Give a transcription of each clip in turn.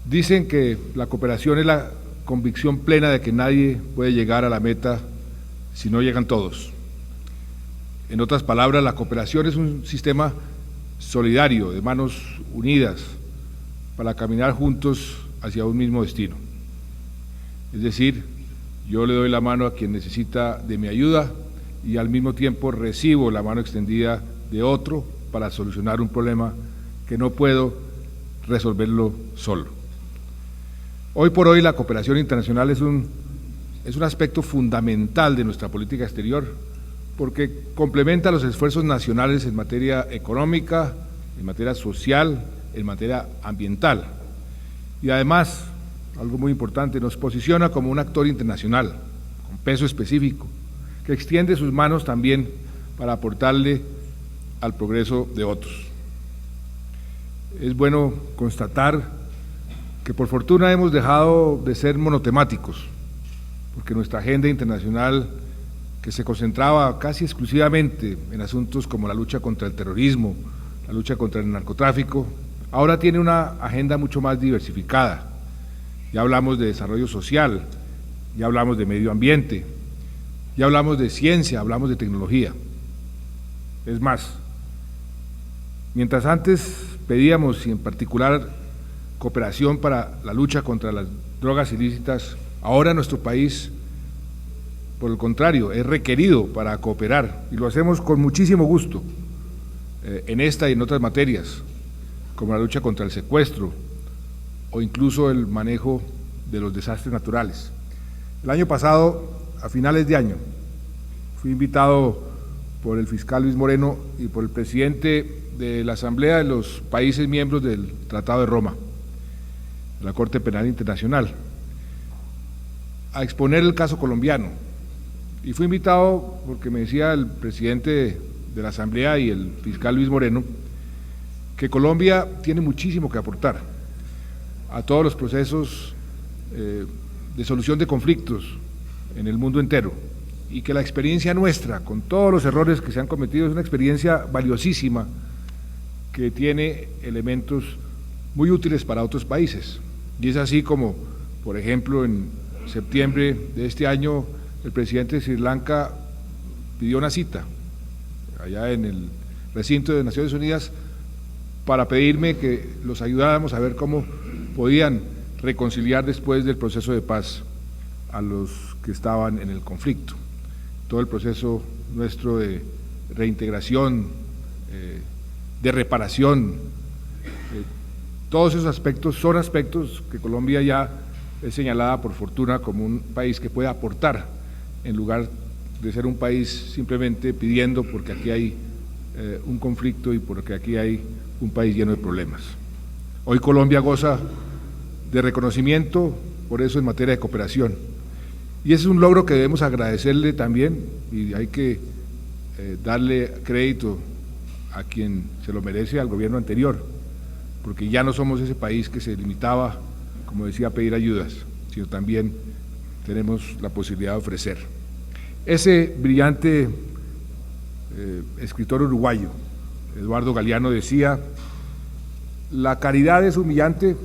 Dicen que la cooperación es la convicción plena de que nadie puede llegar a la meta si no llegan todos. En otras palabras, la cooperación es un sistema solidario, de manos unidas, para caminar juntos hacia un mismo destino. Es decir, yo le doy la mano a quien necesita de mi ayuda y al mismo tiempo recibo la mano extendida de otro para solucionar un problema que no puedo resolverlo solo. Hoy por hoy la cooperación internacional es un aspecto fundamental de nuestra política exterior porque complementa los esfuerzos nacionales en materia económica, en materia social, en materia ambiental. Y además, algo muy importante, nos posiciona como un actor internacional, con peso específico, que extiende sus manos también para aportarle al progreso de otros. Es bueno constatar que por fortuna hemos dejado de ser monotemáticos, porque nuestra agenda internacional, que se concentraba casi exclusivamente en asuntos como la lucha contra el terrorismo, la lucha contra el narcotráfico, ahora tiene una agenda mucho más diversificada. Ya hablamos de desarrollo social, ya hablamos de medio ambiente, ya hablamos de ciencia, hablamos de tecnología. Es más, mientras antes pedíamos, y en particular cooperación para la lucha contra las drogas ilícitas, ahora nuestro país, por el contrario, es requerido para cooperar y lo hacemos con muchísimo gusto en esta y en otras materias, como la lucha contra el secuestro o incluso el manejo de los desastres naturales. El año pasado, a finales de año, fui invitado por el fiscal Luis Moreno y por el presidente de la Asamblea de los países miembros del Tratado de Roma, de la Corte Penal Internacional, a exponer el caso colombiano. Y fui invitado porque me decía el presidente de la Asamblea y el fiscal Luis Moreno que Colombia tiene muchísimo que aportar a todos los procesos de solución de conflictos en el mundo entero y que la experiencia nuestra, con todos los errores que se han cometido, es una experiencia valiosísima que tiene elementos muy útiles para otros países. Y es así como, por ejemplo, en septiembre de este año, el presidente de Sri Lanka pidió una cita allá en el recinto de Naciones Unidas para pedirme que los ayudáramos a ver cómo podían reconciliar después del proceso de paz a los que estaban en el conflicto. Todo el proceso nuestro de reintegración, de reparación, todos esos aspectos son aspectos que Colombia ya es señalada por fortuna como un país que puede aportar en lugar de ser un país simplemente pidiendo porque aquí hay un conflicto y porque aquí hay un país lleno de problemas. Hoy Colombia goza de reconocimiento, por eso en materia de cooperación. Y ese es un logro que debemos agradecerle también y hay que darle crédito a quien se lo merece, al gobierno anterior, porque ya no somos ese país que se limitaba, como decía, a pedir ayudas, sino también tenemos la posibilidad de ofrecer. Ese brillante escritor uruguayo, Eduardo Galeano, decía: la caridad es humillante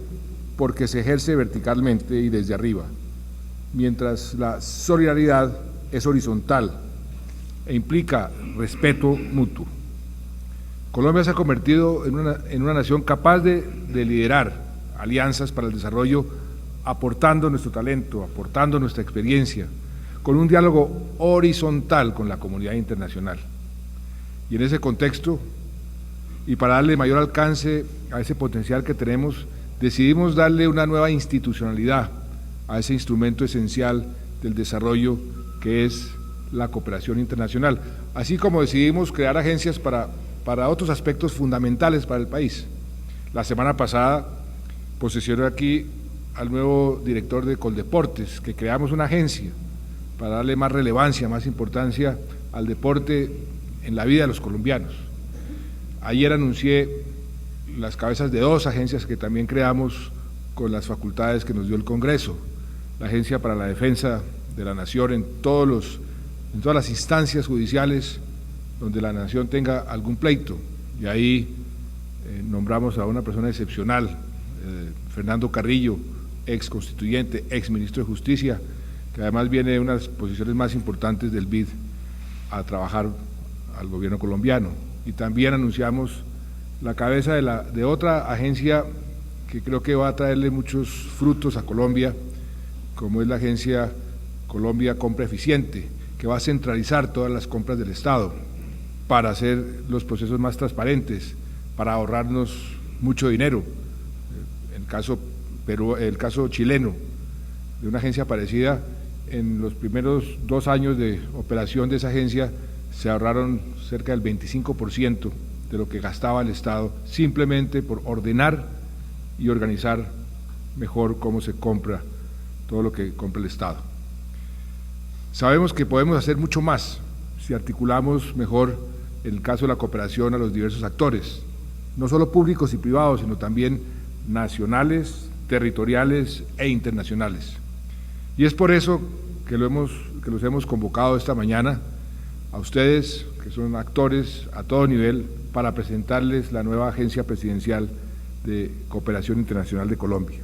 porque se ejerce verticalmente y desde arriba, mientras la solidaridad es horizontal e implica respeto mutuo. Colombia se ha convertido en una nación capaz de liderar alianzas para el desarrollo, aportando nuestro talento, aportando nuestra experiencia, con un diálogo horizontal con la comunidad internacional. Y en ese contexto, y para darle mayor alcance a ese potencial que tenemos, decidimos darle una nueva institucionalidad a ese instrumento esencial del desarrollo que es la cooperación internacional, así como decidimos crear agencias para otros aspectos fundamentales para el país. La semana pasada posesioné aquí al nuevo director de Coldeportes, que creamos una agencia para darle más relevancia, más importancia al deporte en la vida de los colombianos. Ayer anuncié las cabezas de dos agencias que también creamos con las facultades que nos dio el Congreso: la Agencia para la Defensa de la Nación en todas las instancias judiciales donde la nación tenga algún pleito, y ahí nombramos a una persona excepcional, Fernando Carrillo, ex constituyente, ex ministro de Justicia, que además viene de unas posiciones más importantes del BID a trabajar al gobierno colombiano. Y también anunciamos la cabeza de otra agencia que creo que va a traerle muchos frutos a Colombia, como es la agencia Colombia Compra Eficiente, que va a centralizar todas las compras del Estado para hacer los procesos más transparentes, para ahorrarnos mucho dinero. El caso chileno, de una agencia parecida, en los primeros 2 años de operación de esa agencia se ahorraron cerca del 25% de lo que gastaba el Estado, simplemente por ordenar y organizar mejor cómo se compra todo lo que compra el Estado. Sabemos que podemos hacer mucho más si articulamos mejor el caso de la cooperación a los diversos actores, no solo públicos y privados, sino también nacionales, territoriales e internacionales. Y es por eso que los hemos convocado esta mañana a ustedes, que son actores a todo nivel, para presentarles la nueva Agencia Presidencial de Cooperación Internacional de Colombia.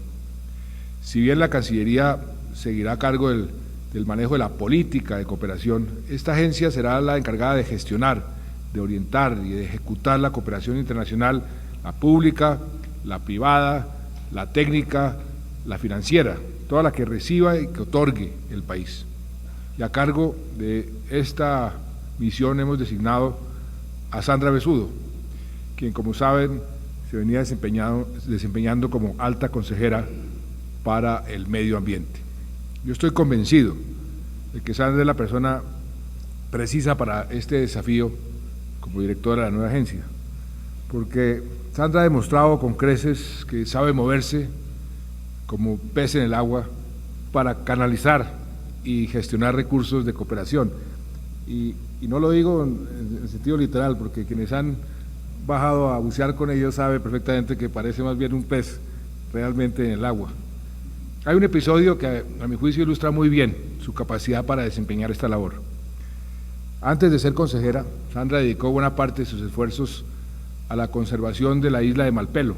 Si bien la Cancillería seguirá a cargo del manejo de la política de cooperación, esta agencia será la encargada de gestionar, de orientar y de ejecutar la cooperación internacional, la pública, la privada, la técnica, la financiera, toda la que reciba y que otorgue el país. Y a cargo de esta misión hemos designado a Sandra Besudo, quien, como saben, se venía desempeñando como alta consejera para el medio ambiente. Yo estoy convencido de que Sandra es la persona precisa para este desafío como directora de la nueva agencia, porque Sandra ha demostrado con creces que sabe moverse como pez en el agua para canalizar y gestionar recursos de cooperación. Y no lo digo en sentido literal, porque quienes han bajado a bucear con ellos sabe perfectamente que parece más bien un pez realmente en el agua. Hay un episodio que a mi juicio ilustra muy bien su capacidad para desempeñar esta labor. Antes de ser consejera, Sandra dedicó buena parte de sus esfuerzos a la conservación de la isla de Malpelo,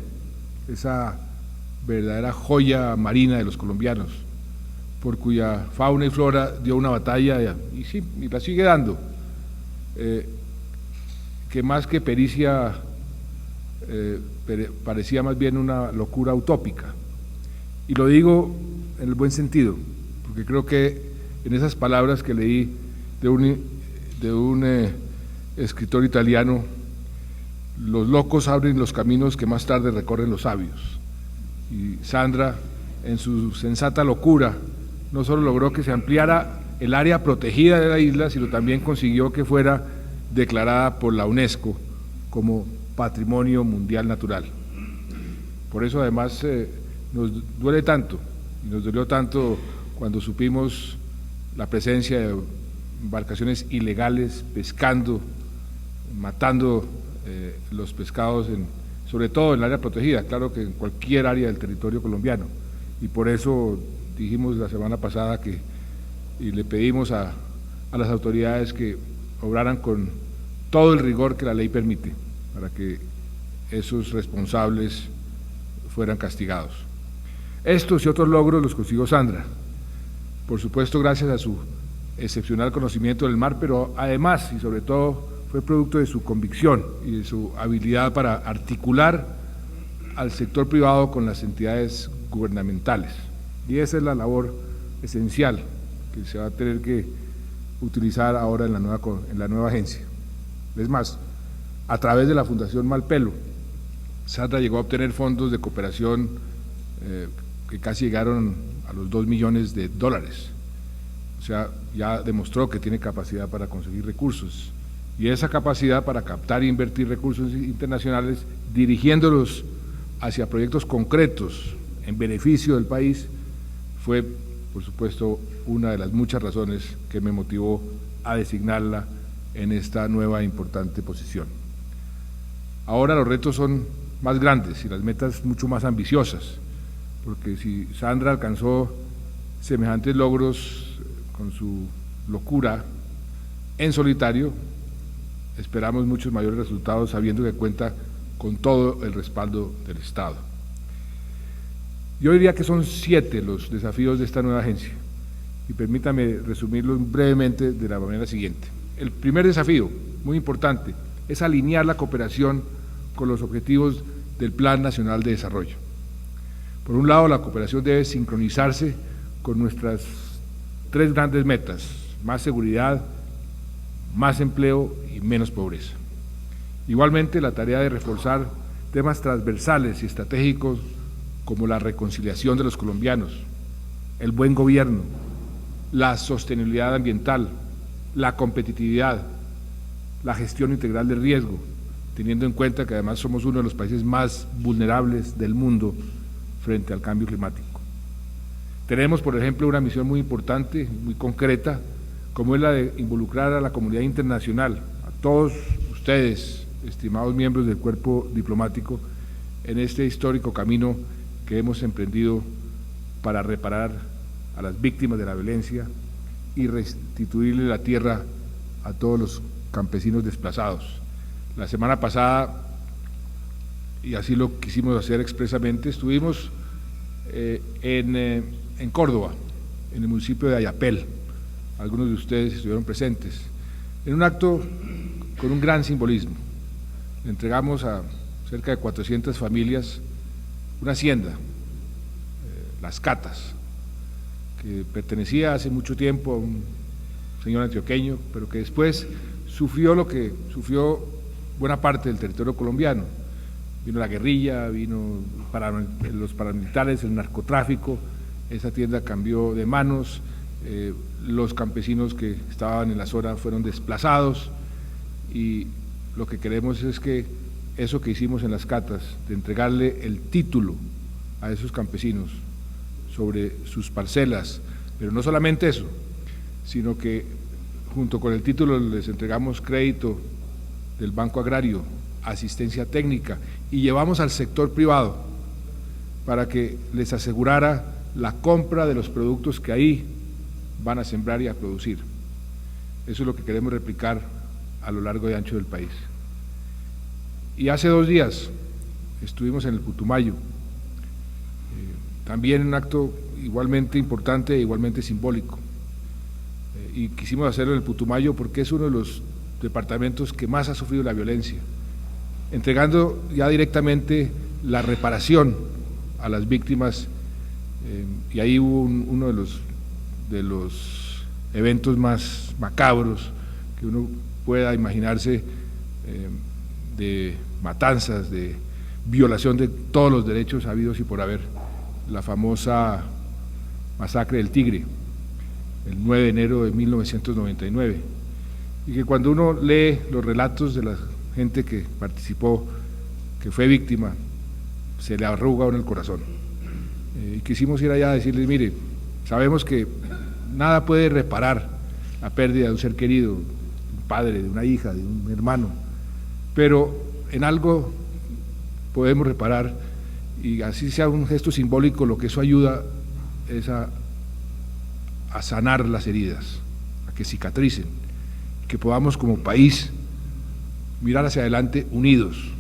esa verdadera joya marina de los colombianos, por cuya fauna y flora dio una batalla y la sigue dando, que más que pericia parecía más bien una locura utópica. Y lo digo en el buen sentido, porque creo que en esas palabras que leí de un escritor italiano, los locos abren los caminos que más tarde recorren los sabios. Y Sandra, en su sensata locura, no solo logró que se ampliara el área protegida de la isla, sino también consiguió que fuera declarada por la UNESCO como Patrimonio Mundial Natural. Por eso además nos duele tanto, y nos dolió tanto cuando supimos la presencia de embarcaciones ilegales pescando, matando los pescados, sobre todo en el área protegida, claro que en cualquier área del territorio colombiano. Y por eso dijimos la semana pasada y le pedimos a las autoridades que obraran con todo el rigor que la ley permite para que esos responsables fueran castigados. Estos y otros logros los consiguió Sandra, por supuesto gracias a su excepcional conocimiento del mar, pero además y sobre todo fue producto de su convicción y de su habilidad para articular al sector privado con las entidades gubernamentales. Y esa es la labor esencial que se va a tener que utilizar ahora en la nueva agencia. Es más, a través de la Fundación Malpelo, Sandra llegó a obtener fondos de cooperación que casi llegaron a los $2 millones. O sea, ya demostró que tiene capacidad para conseguir recursos. Y esa capacidad para captar e invertir recursos internacionales, dirigiéndolos hacia proyectos concretos en beneficio del país, fue, por supuesto, una de las muchas razones que me motivó a designarla en esta nueva e importante posición. Ahora los retos son más grandes y las metas mucho más ambiciosas, porque si Sandra alcanzó semejantes logros con su locura en solitario, esperamos muchos mayores resultados sabiendo que cuenta con todo el respaldo del Estado. Yo diría que son 7 los desafíos de esta nueva agencia y permítame resumirlos brevemente de la manera siguiente. El primer desafío, muy importante, es alinear la cooperación con los objetivos del Plan Nacional de Desarrollo. Por un lado, la cooperación debe sincronizarse con nuestras 3 grandes metas: más seguridad, más empleo y menos pobreza. Igualmente, la tarea de reforzar temas transversales y estratégicos como la reconciliación de los colombianos, el buen gobierno, la sostenibilidad ambiental, la competitividad, la gestión integral del riesgo, teniendo en cuenta que además somos uno de los países más vulnerables del mundo frente al cambio climático. Tenemos, por ejemplo, una misión muy importante, muy concreta, como es la de involucrar a la comunidad internacional, a todos ustedes, estimados miembros del cuerpo diplomático, en este histórico camino que hemos emprendido para reparar a las víctimas de la violencia y restituirle la tierra a todos los campesinos desplazados. La semana pasada, y así lo quisimos hacer expresamente, estuvimos en Córdoba, en el municipio de Ayapel. Algunos de ustedes estuvieron presentes, en un acto con un gran simbolismo. Le entregamos a cerca de 400 familias una hacienda, Las Catas, que pertenecía hace mucho tiempo a un señor antioqueño, pero que después sufrió lo que sufrió buena parte del territorio colombiano. Vino la guerrilla, vino los paramilitares, el narcotráfico, esa tienda cambió de manos, los campesinos que estaban en la zona fueron desplazados y lo que queremos es que eso que hicimos en Las Catas, de entregarle el título a esos campesinos sobre sus parcelas, pero no solamente eso, sino que junto con el título les entregamos crédito del Banco Agrario, asistencia técnica y llevamos al sector privado para que les asegurara la compra de los productos que ahí van a sembrar y a producir. Eso es lo que queremos replicar a lo largo y ancho del país. Y hace 2 días estuvimos en el Putumayo, también un acto igualmente importante e igualmente simbólico, y quisimos hacerlo en el Putumayo porque es uno de los departamentos que más ha sufrido la violencia, entregando ya directamente la reparación a las víctimas, y ahí hubo uno de los eventos más macabros que uno pueda imaginarse, de matanzas, de violación de todos los derechos habidos y por haber, la famosa masacre del Tigre, el 9 de enero de 1999, y que cuando uno lee los relatos de la gente que participó, que fue víctima, se le arruga en el corazón. Y quisimos ir allá a decirles, mire, sabemos que nada puede reparar la pérdida de un ser querido, de un padre, de una hija, de un hermano, pero en algo podemos reparar, y así sea un gesto simbólico, lo que eso ayuda es a sanar las heridas, a que cicatricen, que podamos como país mirar hacia adelante unidos,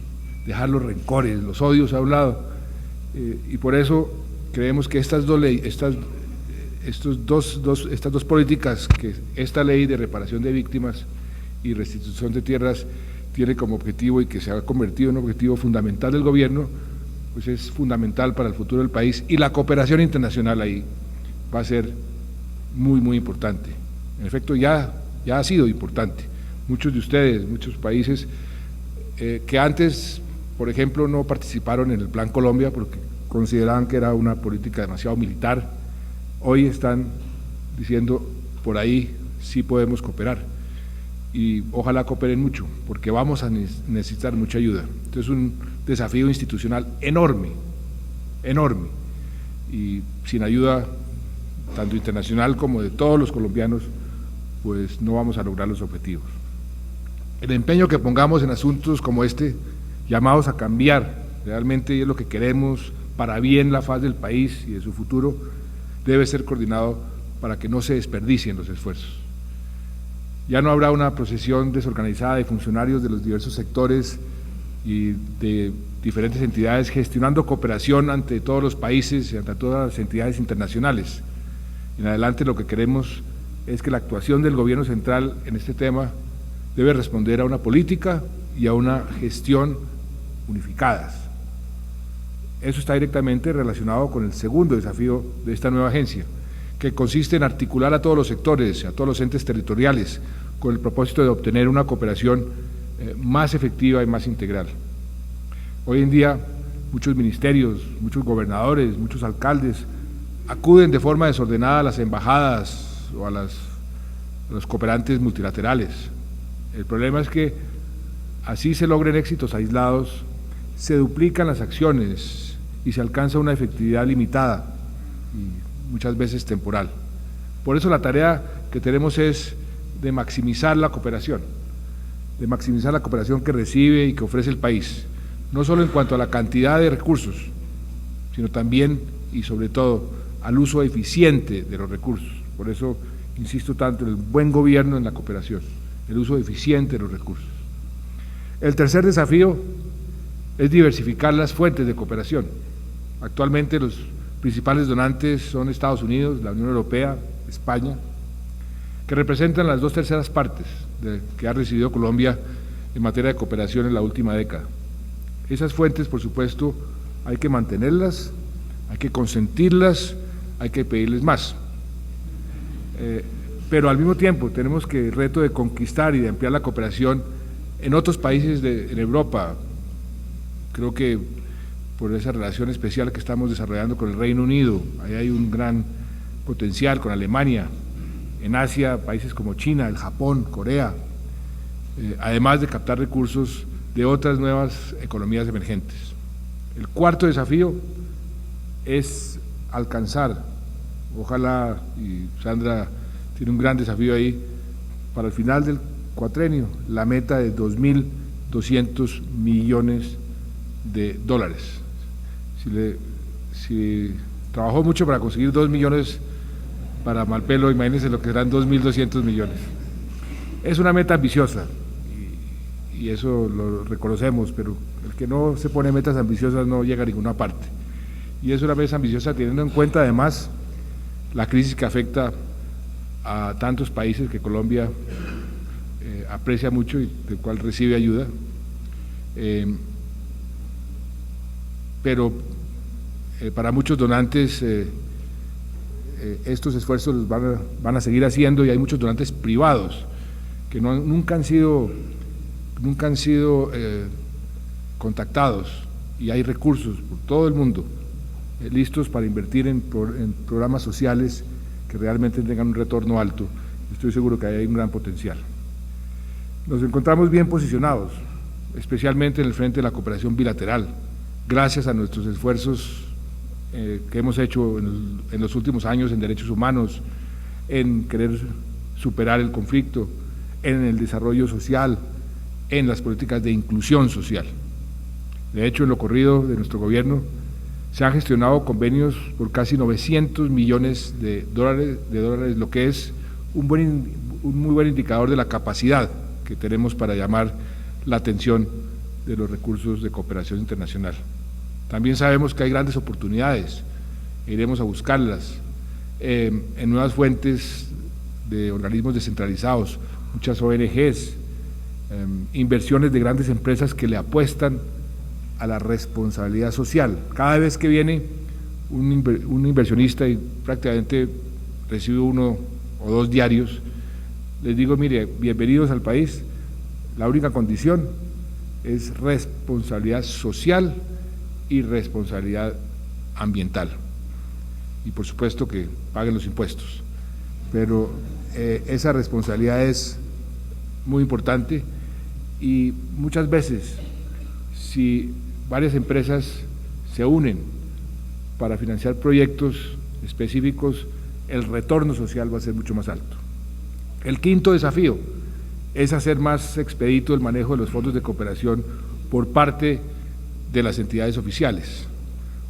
dejar los rencores, los odios a un lado, y por eso creemos que estas dos políticas, que esta ley de reparación de víctimas y restitución de tierras tiene como objetivo y que se ha convertido en un objetivo fundamental del gobierno, pues es fundamental para el futuro del país, y la cooperación internacional ahí va a ser muy, muy importante. En efecto, ya ha sido importante. Muchos de ustedes, muchos países que antes, por ejemplo, no participaron en el Plan Colombia porque consideraban que era una política demasiado militar, hoy están diciendo, por ahí sí podemos cooperar, y ojalá cooperen mucho, porque vamos a necesitar mucha ayuda. Entonces es un desafío institucional enorme, enorme, y sin ayuda tanto internacional como de todos los colombianos, pues no vamos a lograr los objetivos. El empeño que pongamos en asuntos como este, llamados a cambiar realmente es lo que queremos para bien la faz del país y de su futuro, debe ser coordinado para que no se desperdicien los esfuerzos. Ya no habrá una procesión desorganizada de funcionarios de los diversos sectores y de diferentes entidades gestionando cooperación ante todos los países y ante todas las entidades internacionales. En adelante lo que queremos es que la actuación del gobierno central en este tema debe responder a una política y a una gestión unificadas. Eso está directamente relacionado con el segundo desafío de esta nueva agencia, que consiste en articular a todos los sectores, a todos los entes territoriales, con el propósito de obtener una cooperación más efectiva y más integral. Hoy en día muchos ministerios, muchos gobernadores, muchos alcaldes acuden de forma desordenada a las embajadas o a los cooperantes multilaterales. El problema es que así se logren éxitos aislados, se duplican las acciones y se alcanza una efectividad limitada y muchas veces temporal. Por eso la tarea que tenemos es de maximizar la cooperación que recibe y que ofrece el país, no solo en cuanto a la cantidad de recursos, sino también y sobre todo al uso eficiente de los recursos. Por eso insisto tanto en el buen gobierno en la cooperación, el uso eficiente de los recursos. El tercer desafío es diversificar las fuentes de cooperación. Actualmente los principales donantes son Estados Unidos, la Unión Europea, España, que representan las 2/3 partes que ha recibido Colombia en materia de cooperación en la última década. Esas fuentes, por supuesto, hay que mantenerlas, hay que consentirlas, hay que pedirles más. Pero al mismo tiempo tenemos que el reto de conquistar y de ampliar la cooperación en otros países en Europa. Creo que por esa relación especial que estamos desarrollando con el Reino Unido, ahí hay un gran potencial con Alemania, en Asia, países como China, el Japón, Corea, además de captar recursos de otras nuevas economías emergentes. El cuarto desafío es alcanzar, ojalá, y Sandra tiene un gran desafío ahí, para el final del cuatrenio, la meta de 2.200 millones de dólares. Si trabajó mucho para conseguir 2 millones para Malpelo, imagínense lo que serán 2.200 millones. Es una meta ambiciosa y eso lo reconocemos, pero el que no se pone metas ambiciosas no llega a ninguna parte. Y es una meta ambiciosa teniendo en cuenta además la crisis que afecta a tantos países que Colombia aprecia mucho y del cual recibe ayuda. Pero para muchos donantes estos esfuerzos los van a seguir haciendo, y hay muchos donantes privados que nunca han sido contactados, y hay recursos por todo el mundo listos para invertir en programas sociales que realmente tengan un retorno alto. Estoy seguro que hay un gran potencial. Nos encontramos bien posicionados, especialmente en el frente de la cooperación bilateral, gracias a nuestros esfuerzos que hemos hecho en los últimos años en derechos humanos, en querer superar el conflicto, en el desarrollo social, en las políticas de inclusión social. De hecho, en lo corrido de nuestro gobierno se han gestionado convenios por casi 900 millones de dólares, lo que es un muy buen indicador de la capacidad que tenemos para llamar la atención de los recursos de cooperación internacional. También sabemos que hay grandes oportunidades, e iremos a buscarlas en nuevas fuentes de organismos descentralizados, muchas ONGs, inversiones de grandes empresas que le apuestan a la responsabilidad social. Cada vez que viene un inversionista y prácticamente recibe 1 o 2 diarios, les digo, mire, bienvenidos al país, la única condición es responsabilidad social y responsabilidad ambiental, y por supuesto que paguen los impuestos, pero esa responsabilidad es muy importante, y muchas veces si varias empresas se unen para financiar proyectos específicos, el retorno social va a ser mucho más alto. El quinto desafío es hacer más expedito el manejo de los fondos de cooperación por parte de las entidades oficiales.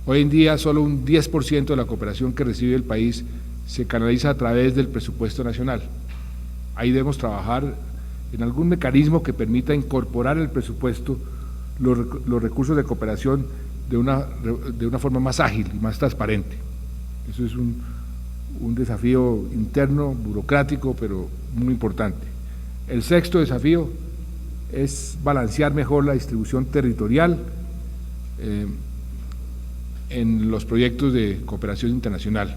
Hoy en día solo un 10% de la cooperación que recibe el país se canaliza a través del presupuesto nacional. Ahí debemos trabajar en algún mecanismo que permita incorporar el presupuesto los recursos de cooperación de una forma más ágil y más transparente. Eso es un desafío interno, burocrático, pero muy importante. El sexto desafío es balancear mejor la distribución territorial en los proyectos de cooperación internacional.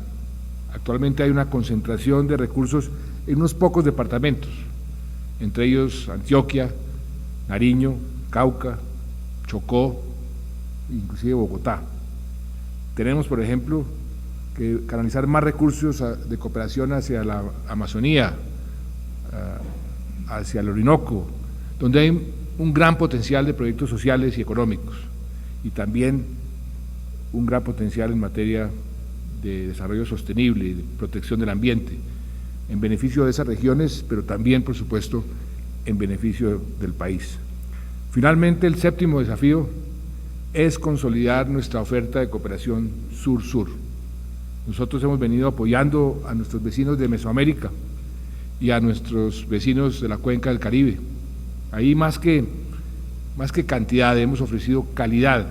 Actualmente hay una concentración de recursos en unos pocos departamentos, entre ellos Antioquia, Nariño, Cauca, Chocó, inclusive Bogotá. Tenemos, por ejemplo, que canalizar más recursos de cooperación hacia la Amazonía, hacia el Orinoco, donde hay un gran potencial de proyectos sociales y económicos, y también un gran potencial en materia de desarrollo sostenible y de protección del ambiente, en beneficio de esas regiones, pero también, por supuesto, en beneficio del país. Finalmente, el séptimo desafío es consolidar nuestra oferta de cooperación sur-sur. Nosotros hemos venido apoyando a nuestros vecinos de Mesoamérica y a nuestros vecinos de la cuenca del Caribe. Ahí más que cantidad, hemos ofrecido calidad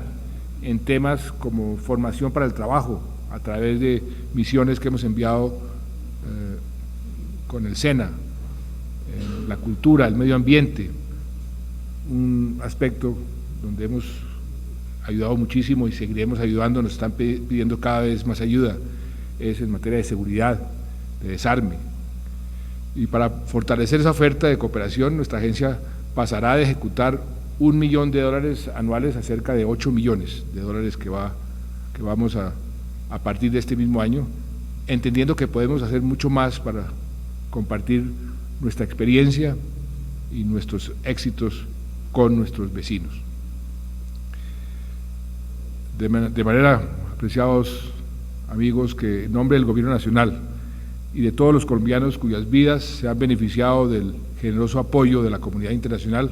en temas como formación para el trabajo, a través de misiones que hemos enviado con el SENA, la cultura, el medio ambiente, un aspecto donde hemos ayudado muchísimo y seguiremos ayudando, nos están pidiendo cada vez más ayuda, es en materia de seguridad, de desarme. Y para fortalecer esa oferta de cooperación, nuestra agencia pasará de ejecutar $1 millón anuales a cerca de $8 millones que vamos a partir de este mismo año, entendiendo que podemos hacer mucho más para compartir nuestra experiencia y nuestros éxitos con nuestros vecinos. De manera, apreciados amigos, que en nombre del Gobierno Nacional y de todos los colombianos cuyas vidas se han beneficiado del generoso apoyo de la comunidad internacional,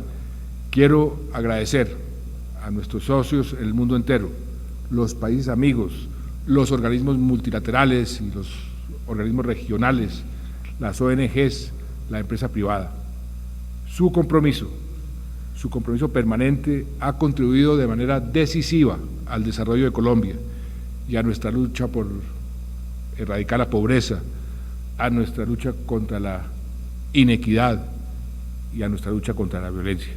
quiero agradecer a nuestros socios en el mundo entero, los países amigos, los organismos multilaterales y los organismos regionales, las ONGs, la empresa privada. Su compromiso permanente ha contribuido de manera decisiva al desarrollo de Colombia y a nuestra lucha por erradicar la pobreza, a nuestra lucha contra la inequidad y a nuestra lucha contra la violencia.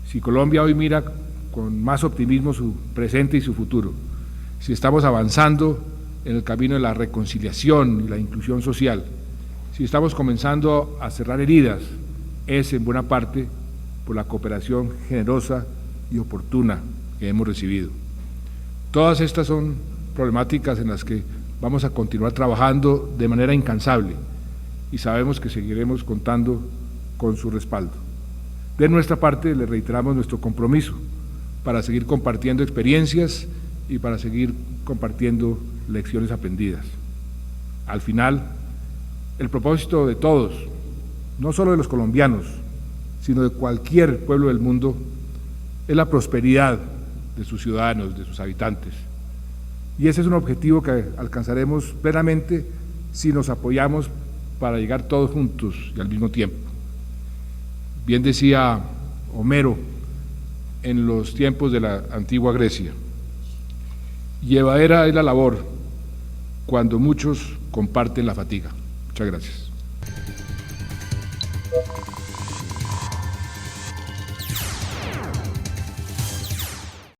Si Colombia hoy mira con más optimismo su presente y su futuro, si estamos avanzando en el camino de la reconciliación y la inclusión social, si estamos comenzando a cerrar heridas, es en buena parte por la cooperación generosa y oportuna que hemos recibido. Todas estas son problemáticas en las que vamos a continuar trabajando de manera incansable y sabemos que seguiremos contando con su respaldo. De nuestra parte, le reiteramos nuestro compromiso para seguir compartiendo experiencias y para seguir compartiendo lecciones aprendidas. Al final, el propósito de todos, no solo de los colombianos, sino de cualquier pueblo del mundo, es la prosperidad de sus ciudadanos, de sus habitantes. Y ese es un objetivo que alcanzaremos plenamente si nos apoyamos para llegar todos juntos y al mismo tiempo. Bien decía Homero en los tiempos de la antigua Grecia: llevadera es la labor cuando muchos comparten la fatiga. Muchas gracias.